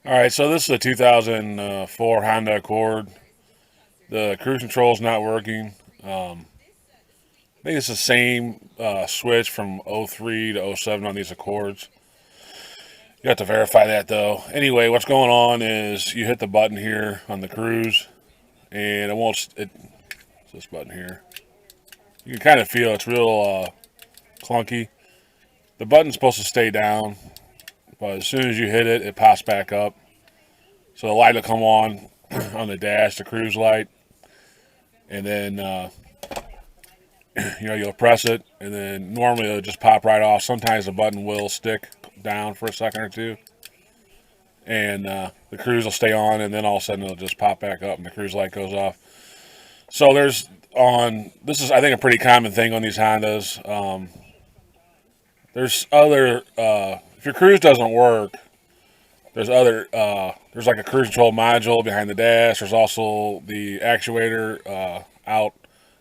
All right, so this is a 2004 Honda Accord. The cruise control is not working. I think it's the same switch from '03 to '07 on these Accords. You have to verify that though. Anyway, what's going on is you hit the button here on the cruise, and it won't. It's this button here. You can kind of feel it's real clunky. The button's supposed to stay down, but as soon as you hit it, it pops back up. So the light will come on on the dash, the cruise light, and then you'll press it, and then normally it'll just pop right off. Sometimes the button will stick down for a second or two, and the cruise will stay on, and then all of a sudden it'll just pop back up, and the cruise light goes off. So this is I think a pretty common thing on these Hondas. There's other if your cruise doesn't work, there's like a cruise control module behind the dash. There's also the actuator out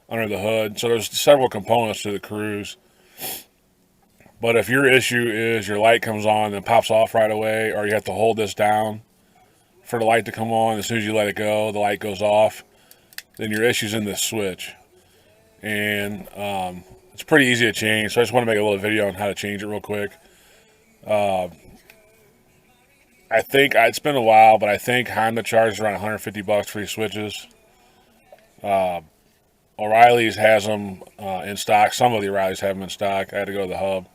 under the hood. So there's several components to the cruise. But if your issue is your light comes on and pops off right away, or you have to hold this down for the light to come on, as soon as you let it go, the light goes off, then your issue's in this switch. And it's pretty easy to change. So I just want to make a little video on how to change it real quick. I think it's been a while, but I think Honda charges around 150 bucks for these switches. Oreillys has them in stock. Some of the Oreillys have them in stock. I had to go to the hub.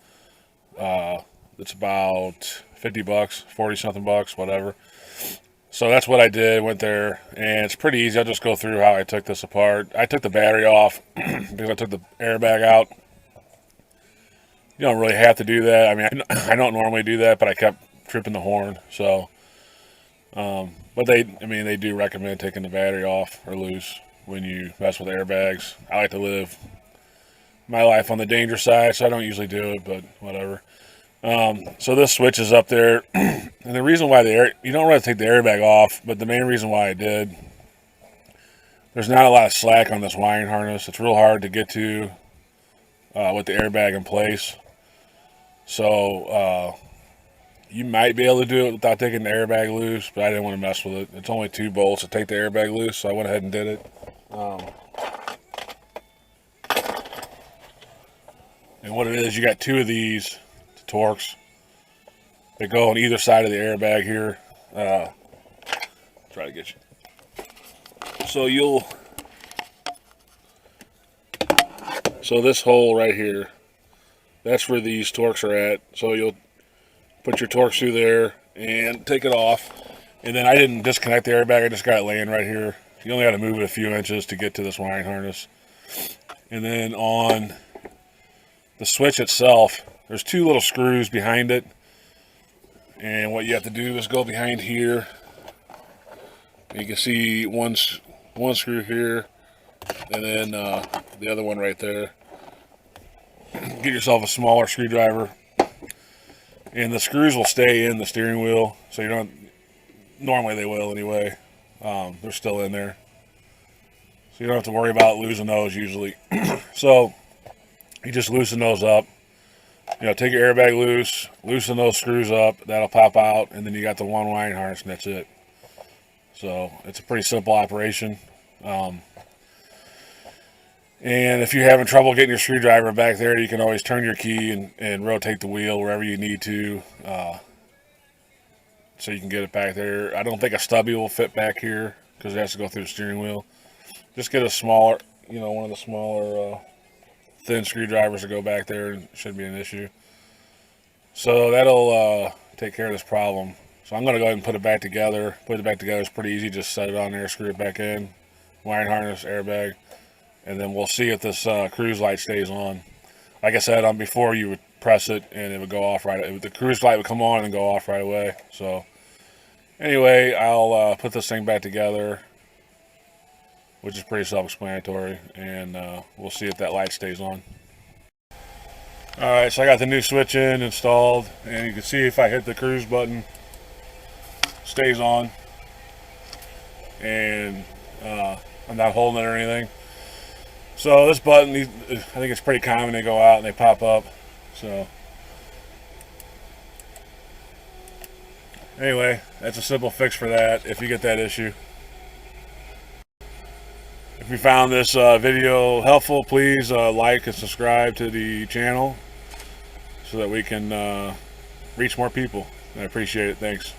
It's about 50 bucks, 40 something bucks, whatever. So that's what I did. Went there, and it's pretty easy. I'll just go through how I took this apart. I took the battery off because I took the airbag out. You don't really have to do that. I mean, I don't normally do that, but I kept tripping the horn. So, but they do recommend taking the battery off or loose when you mess with airbags. I like to live my life on the danger side, so I don't usually do it, but whatever. So this switch is up there, and the reason why you don't really take the airbag off, but the main reason why I did, there's not a lot of slack on this wiring harness. It's real hard to get to with the airbag in place. So you might be able to do it without taking the airbag loose, but I didn't want to mess with it. It's only 2 bolts to take the airbag loose, so I went ahead and did it. And what it is, you got 2 of these Torx that go on either side of the airbag here. Try to get you. So this hole right here, that's where these Torx are at. So you'll put your Torx through there and take it off. And then I didn't disconnect the airbag, I just got it laying right here. You only got to move it a few inches to get to this wiring harness. And then on the switch itself, there's 2 little screws behind it. And what you have to do is go behind here. You can see one screw here, and then the other one right there. Get yourself a smaller screwdriver. And the screws will stay in the steering wheel, so you don't, normally they will anyway. They're still in there. So you don't have to worry about losing those usually. So you just loosen those up. Take your airbag loose, loosen those screws up, that'll pop out, and then you got the one wiring harness, and that's it. So it's a pretty simple operation. And if you're having trouble getting your screwdriver back there, you can always turn your key and rotate the wheel wherever you need to, so you can get it back there. I don't think a stubby will fit back here because it has to go through the steering wheel. Just get a smaller, one of the smaller thin screwdrivers to go back there, and it shouldn't be an issue. So that'll take care of this problem. So I'm going to go ahead and put it back together. Put it back together is pretty easy. Just set it on there, screw it back in, wiring harness, airbag, and then we'll see if this cruise light stays on. Like I said, before you would press it and it would go off right. The cruise light would come on and go off right away. So anyway, I'll put this thing back together, which is pretty self-explanatory, and we'll see if that light stays on. Alright, so I got the new switch installed, and you can see if I hit the cruise button, stays on, and I'm not holding it or anything. So this button, I think it's pretty common, they go out and they pop up. So Anyway, that's a simple fix for that if you get that issue. If you found this video helpful, please like and subscribe to the channel so that we can reach more people. I appreciate it. Thanks.